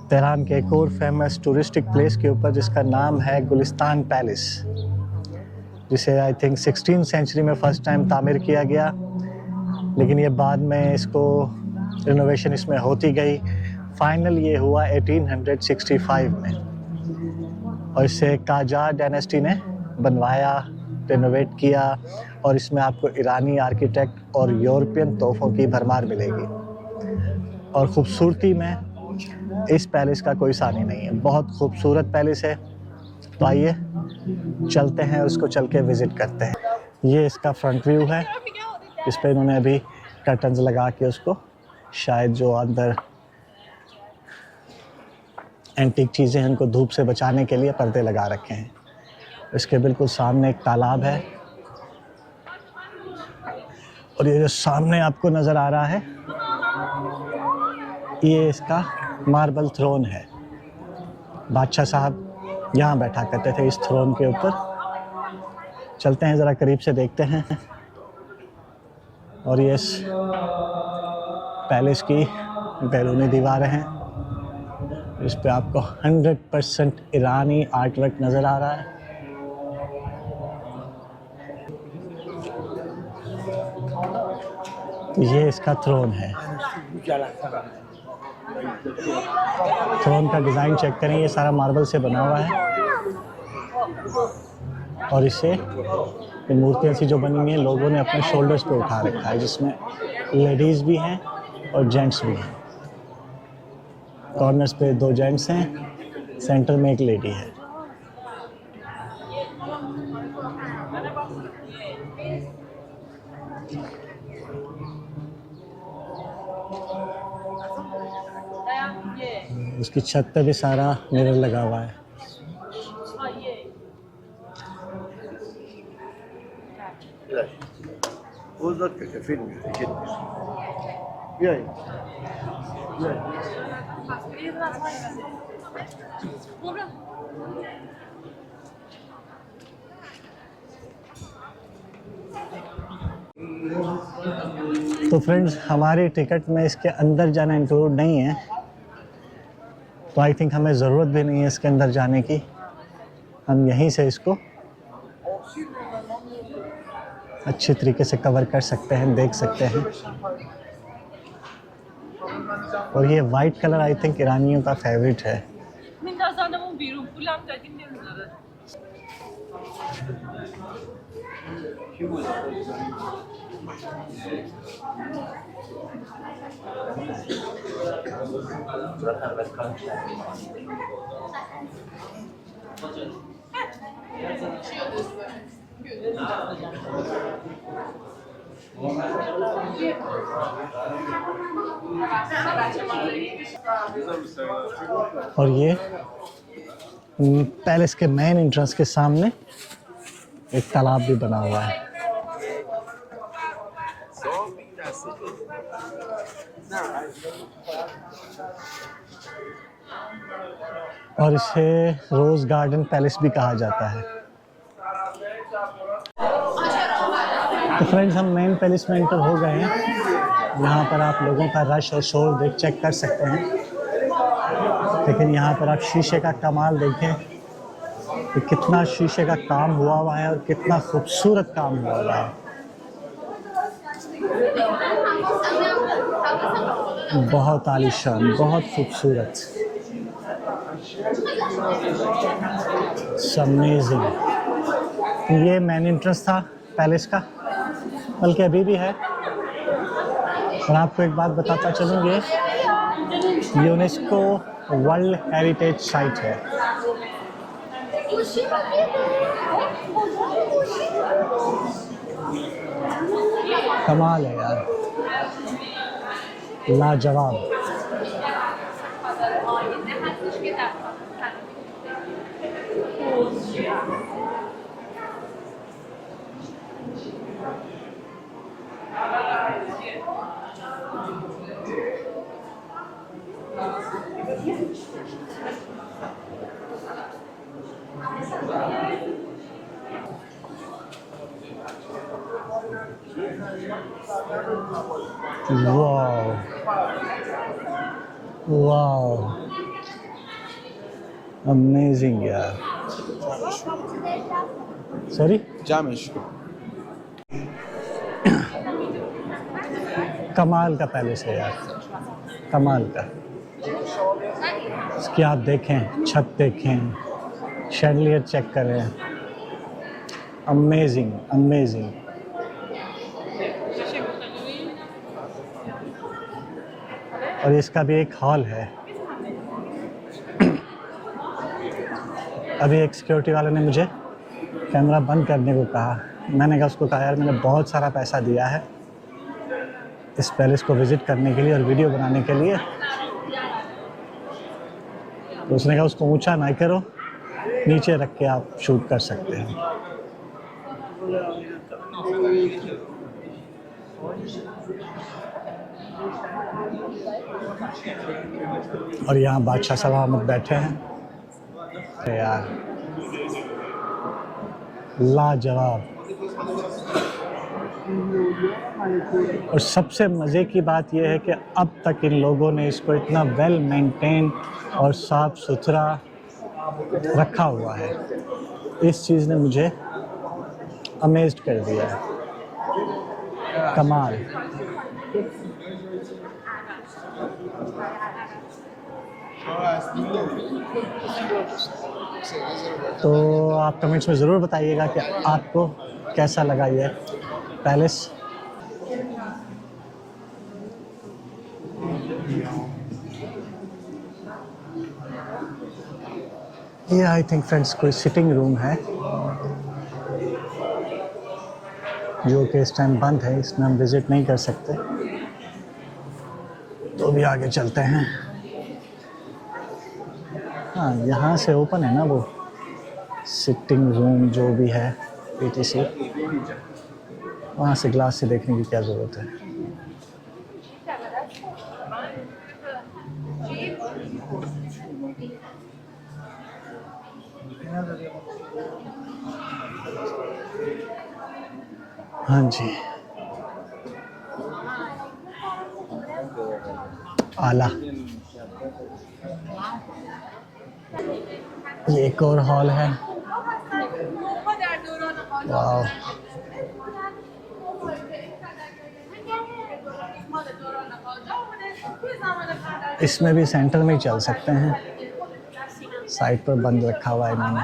Tehran के एक और फेमस टूरिस्टिक प्लेस के ऊपर जिसका नाम है गुलिस्तान पैलेस, जिसे आई थिंक 16वीं सेंचुरी में फर्स्ट टाइम तामीर किया गया, लेकिन ये बाद में इसको रिनोवेशन इसमें होती गई। फाइनल ये हुआ 1865 में और इसे काजार डायनेस्टी ने बनवाया, रिनोवेट किया और इसमें आपको ईरानी आर्किटेक्ट और यूरोपियन तोहफों की भरमार मिलेगी। और ख़ूबसूरती में इस पैलेस का कोई सानी नहीं है, बहुत खूबसूरत पैलेस है। तो आइए चलते हैं, उसको चल के विज़िट करते हैं। ये इसका फ्रंट व्यू है, इस पर इन्होंने अभी कर्टन्स लगा के उसको शायद जो अंदर एंटीक चीज़ें हैं उनको धूप से बचाने के लिए पर्दे लगा रखे हैं। इसके बिल्कुल सामने एक तालाब है और ये जो सामने आपको नज़र आ रहा है ये इसका मार्बल थ्रोन है। बादशाह साहब यहाँ बैठा करते थे इस थ्रोन के ऊपर। चलते हैं ज़रा करीब से देखते हैं। और ये इस पैलेस की बैरूनी दीवारें हैं, इस पे आपको 100% ईरानी आर्टवर्क नज़र आ रहा है। ये इसका थ्रोन है। थ्रोन का डिज़ाइन चेक करें, ये सारा मार्बल से बना हुआ है और इसे ये मूर्तियाँ सी जो बनी हुई हैं लोगों ने अपने शोल्डर्स पे उठा रखा है, जिसमें लेडीज़ भी हैं और जेंट्स भी हैं। कॉर्नर्स पे 2 जेंट्स हैं, सेंटर में एक लेडी है। उसकी छत पे भी सारा मिरर लगा हुआ है। तो फ्रेंड्स, हमारी टिकट में इसके अंदर जाना इंक्लूड नहीं है, तो आई थिंक हमें ज़रूरत भी नहीं है इसके अंदर जाने की। हम यहीं से इसको अच्छे तरीके से कवर कर सकते हैं, देख सकते हैं। और ये वाइट कलर आई थिंक ईरानियों का फेवरेट है। और ये पैलेस के मेन एंट्रेंस के सामने एक तालाब भी बना हुआ है। और इसे रोज़ गार्डन पैलेस भी कहा जाता है। तो फ्रेंड्स, हम मेन पैलेस में एंटर हो गए हैं। यहाँ पर आप लोगों का रश और शोर चेक कर सकते हैं, लेकिन यहाँ पर आप शीशे का कमाल देखें कि कितना शीशे का काम हुआ है और कितना खूबसूरत काम हुआ है। बहुत आलीशान, बहुत खूबसूरत, अमेजिंग। ये मेन एंट्रेंस था पैलेस का, बल्कि अभी भी है। और आपको एक बात बताता चलूँ, ये यूनेस्को वर्ल्ड हेरिटेज साइट है। कमाल है यार, लाजवाब। वाह वाह, अमेजिंग यार। सॉरी, जामिश। कमाल का पैलेस है यार, कमाल का। इसकी आप देखें, छत देखें, शैंडलियर चेक करें, अमेजिंग अमेजिंग। और इसका भी एक हॉल है। अभी एक सिक्योरिटी वाले ने मुझे कैमरा बंद करने को कहा। मैंने कहा उसको कहा यार मैंने बहुत सारा पैसा दिया है इस पैलेस को विज़िट करने के लिए और वीडियो बनाने के लिए, तो उसने कहा उसको ऊंचा ना करो, नीचे रख के आप शूट कर सकते हैं। और यहाँ बादशाह सलामत बैठे हैं। अरे यार लाजवाब। और सबसे मज़े की बात यह है कि अब तक इन लोगों ने इसको इतना वेल मेंटेन और साफ़ सुथरा रखा हुआ है। इस चीज़ ने मुझे अमेज्ड कर दिया है, कमाल। तो आप कमेंट्स में ज़रूर बताइएगा कि आपको कैसा लगा ये पैलेस। ये आई थिंक फ्रेंड्स कोई सिटिंग रूम है जो कि इस टाइम बंद है, इसमें हम विज़िट नहीं कर सकते, तो भी आगे चलते हैं। हाँ, यहाँ से ओपन है ना वो सिटिंग रूम जो भी है पीटीसी, वहाँ से ग्लास से देखने की क्या ज़रूरत है। हाँ जी, आला। ये एक और हॉल है। वाह, इसमें भी सेंटर में ही चल सकते हैं, साइड पर बंद रखा हुआ है इन्होंने।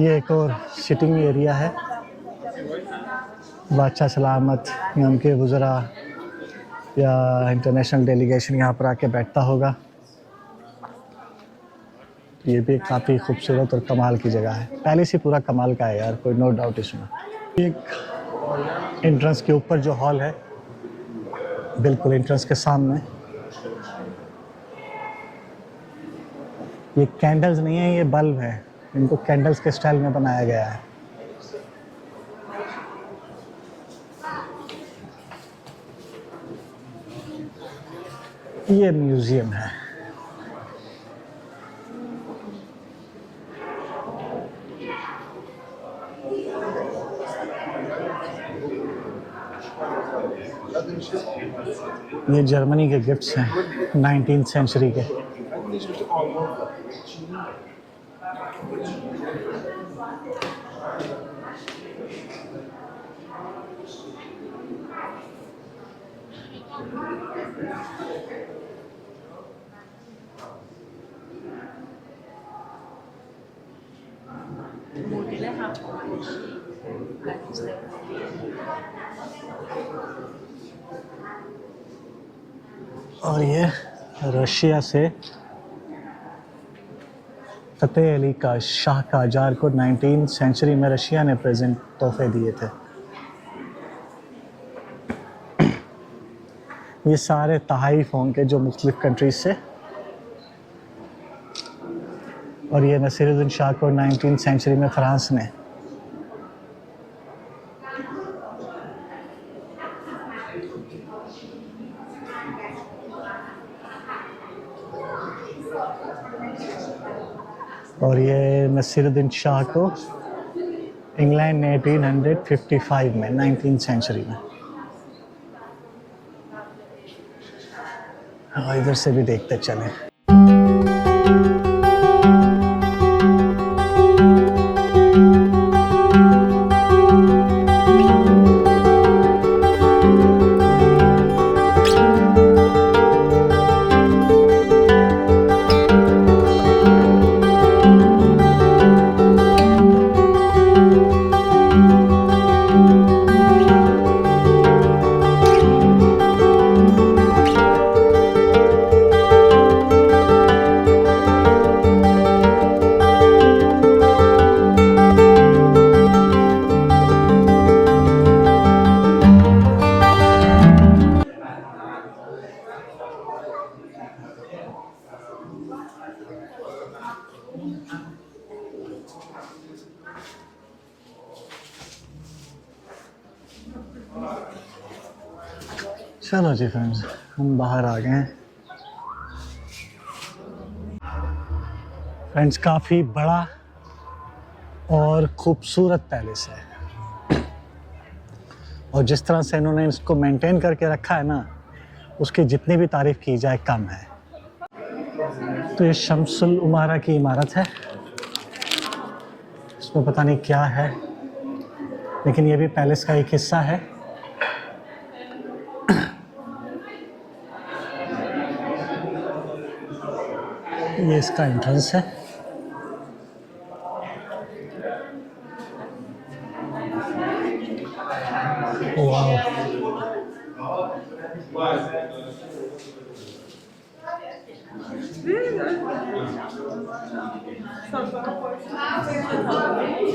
ये एक और सिटिंग एरिया है। बादशाह सलामत यहाँ के वज़रा या इंटरनेशनल डेलीगेशन यहाँ पर आके बैठता होगा। तो ये भी काफ़ी खूबसूरत और कमाल की जगह है। पैलेस ही पूरा कमाल का है यार, कोई नो डाउट इसमें। एक एंट्रेंस के ऊपर जो हॉल है, बिल्कुल एंट्रेंस के सामने, ये कैंडल्स नहीं है, ये बल्ब है। इनको कैंडल्स के स्टाइल में बनाया गया है। ये म्यूजियम है। ये जर्मनी के गिफ्ट्स हैं 19th सेंचुरी के। और ये रशिया से फतेह अली का शाह काजार को 19वीं सेंचुरी में रशिया ने प्रेजेंट तोहफे दिए थे। ये सारे तहाइफ होंगे जो मुख्तलिफ कंट्रीज से, और ये नसीरुद्दीन शाह को 19वीं सेंचुरी में फ्रांस ने। और ये नसीरुद्दीन शाह को इंग्लैंड ने 1855 में 19वीं सेंचुरी में। हाँ, इधर से भी देखते चलें। चलो जी फ्रेंड्स, हम बाहर आ गए हैं। फ्रेंड्स, काफ़ी बड़ा और ख़ूबसूरत पैलेस है, और जिस तरह से इन्होंने इसको मेंटेन करके रखा है ना, उसकी जितनी भी तारीफ़ की जाए कम है। तो ये शम्सुल उमारा की इमारत है, इसमें पता नहीं क्या है, लेकिन ये भी पैलेस का एक हिस्सा है। ये इसका एंट्रेंस है। वाह,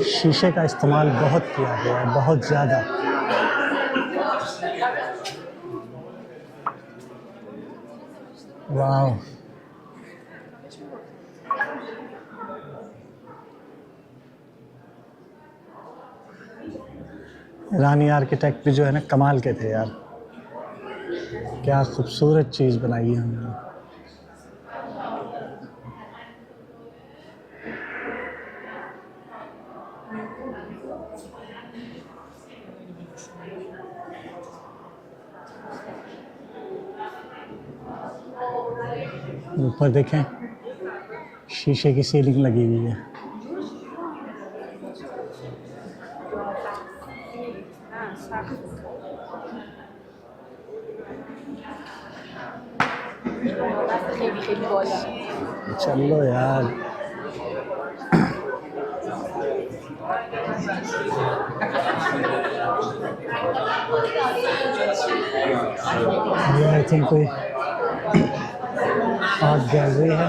शीशे का इस्तेमाल बहुत किया गया है, बहुत ज़्यादा। वाह, ईरानी आर्किटेक्ट भी जो है ना, कमाल के थे यार। क्या खूबसूरत चीज़ बनाई है हमने। ऊपर देखें, शीशे की सीलिंग लगी हुई है। चलो यार, ये आई थिंक कोई आर्ट गैलरी है।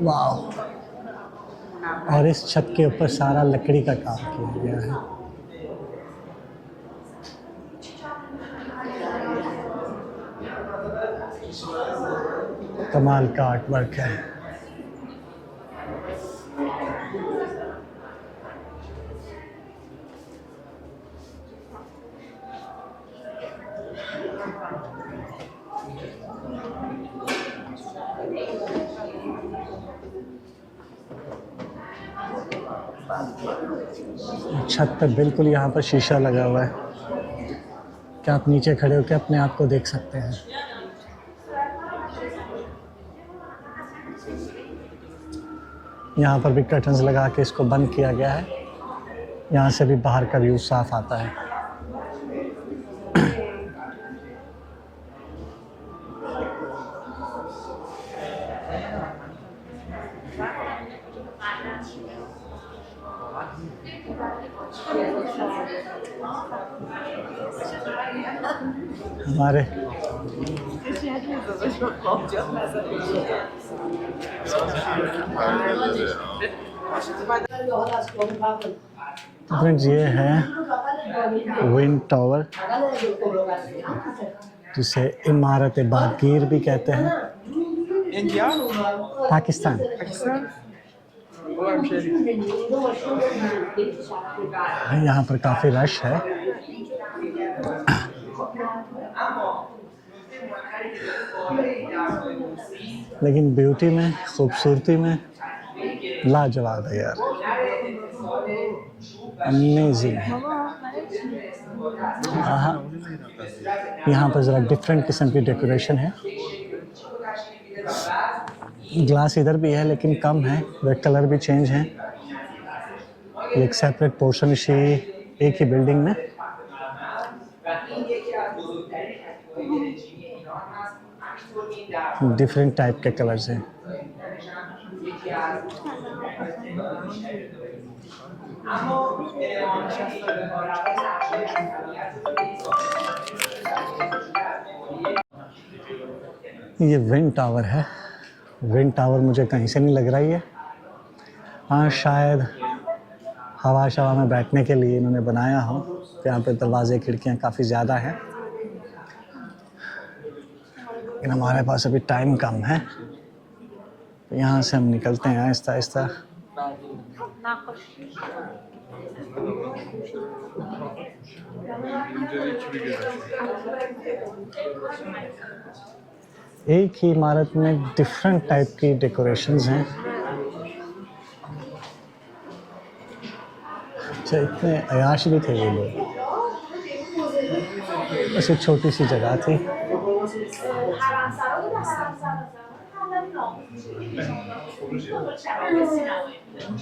वाह, और इस छत के ऊपर सारा लकड़ी का काम किया गया है। कमाल का आर्ट वर्क है। छत पर बिल्कुल यहाँ पर शीशा लगा हुआ है, क्या आप नीचे खड़े होकर अपने आप को देख सकते हैं। यहाँ पर भी कर्टन्स लगा के इसको बंद किया गया है। यहाँ से भी बाहर का व्यू साफ आता है। हमारे फ्रेंड्स ये है विंड टावर, जिसे इमारत बादगीर भी कहते हैं। इंडिया पाकिस्तान। पाकिस्तान यहाँ पर काफ़ी रश है। लेकिन ब्यूटी में, खूबसूरती में लाजवाब है यार, अमेजिंग है। यहाँ पर ज़रा डिफरेंट किस्म की डेकोरेशन है। ग्लास इधर भी है लेकिन कम है, वे कलर भी चेंज हैं। ये एक सेपरेट पोर्शन इसी एक ही बिल्डिंग में। डिफरेंट टाइप के कलर्स हैं। ये विंड टावर है। विंड टावर मुझे कहीं से नहीं लग रहा है। हाँ, शायद हवा शवा में बैठने के लिए इन्होंने बनाया हो। यहाँ पे दरवाजे खिड़कियाँ काफ़ी ज़्यादा हैं, लेकिन हमारे पास अभी टाइम कम है। यहाँ से हम निकलते हैं आहिस्ता आहिस्ता। एक ही इमारत में डिफरेंट टाइप की डेकोरेशंस हैं। अच्छा, इतने अयाश भी थे ये लोग। बस एक छोटी सी जगह थी।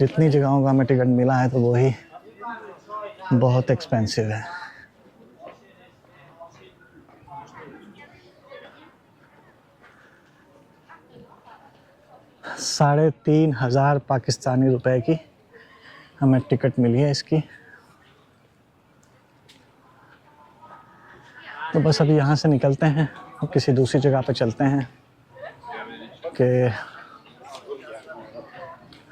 जितनी जगहों का हमें टिकट मिला है तो वही बहुत एक्सपेंसिव है। $3,500 पाकिस्तानी रुपए की हमें टिकट मिली है इसकी। तो बस अभी यहाँ से निकलते हैं और किसी दूसरी जगह पे चलते हैं कि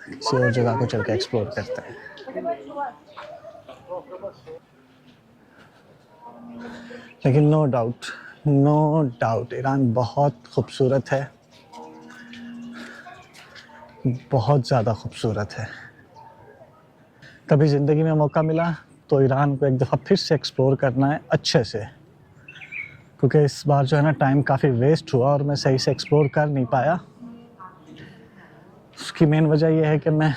किसी और जगह को चल के एक्सप्लोर करते हैं। लेकिन नो डाउट ईरान बहुत खूबसूरत है, बहुत ज़्यादा खूबसूरत है। कभी ज़िंदगी में मौका मिला तो ईरान को एक दफ़ा फिर से एक्सप्लोर करना है अच्छे से, क्योंकि इस बार जो है ना टाइम काफ़ी वेस्ट हुआ और मैं सही से एक्सप्लोर कर नहीं पाया। उसकी मेन वजह यह है कि मैं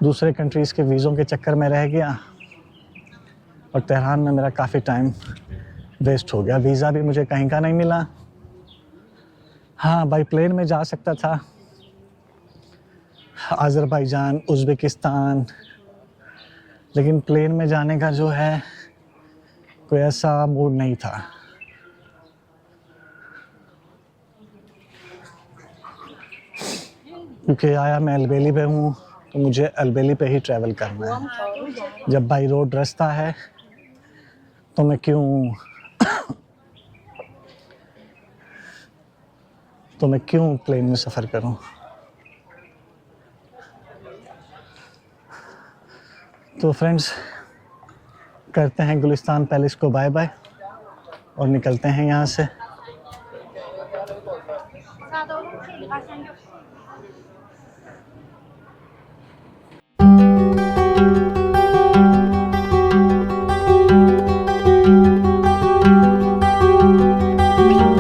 दूसरे कंट्रीज़ के वीज़ों के चक्कर में रह गया और तेहरान में मेरा काफ़ी टाइम वेस्ट हो गया। वीज़ा भी मुझे कहीं का नहीं मिला। हाँ, बाई प्लेन में जा सकता था अज़रबैजान, उज़्बेकिस्तान, लेकिन प्लेन में जाने का जो है कोई ऐसा मूड नहीं था। क्योंकि आया मैं अलबेली पे हूँ तो मुझे अलबेली पे ही ट्रैवल करना है। जब बाई रोड रास्ता है तो मैं क्यों प्लेन में सफ़र करूँ। तो फ्रेंड्स, करते हैं गुलिस्तान पैलेस को बाय बाय और निकलते हैं यहाँ से।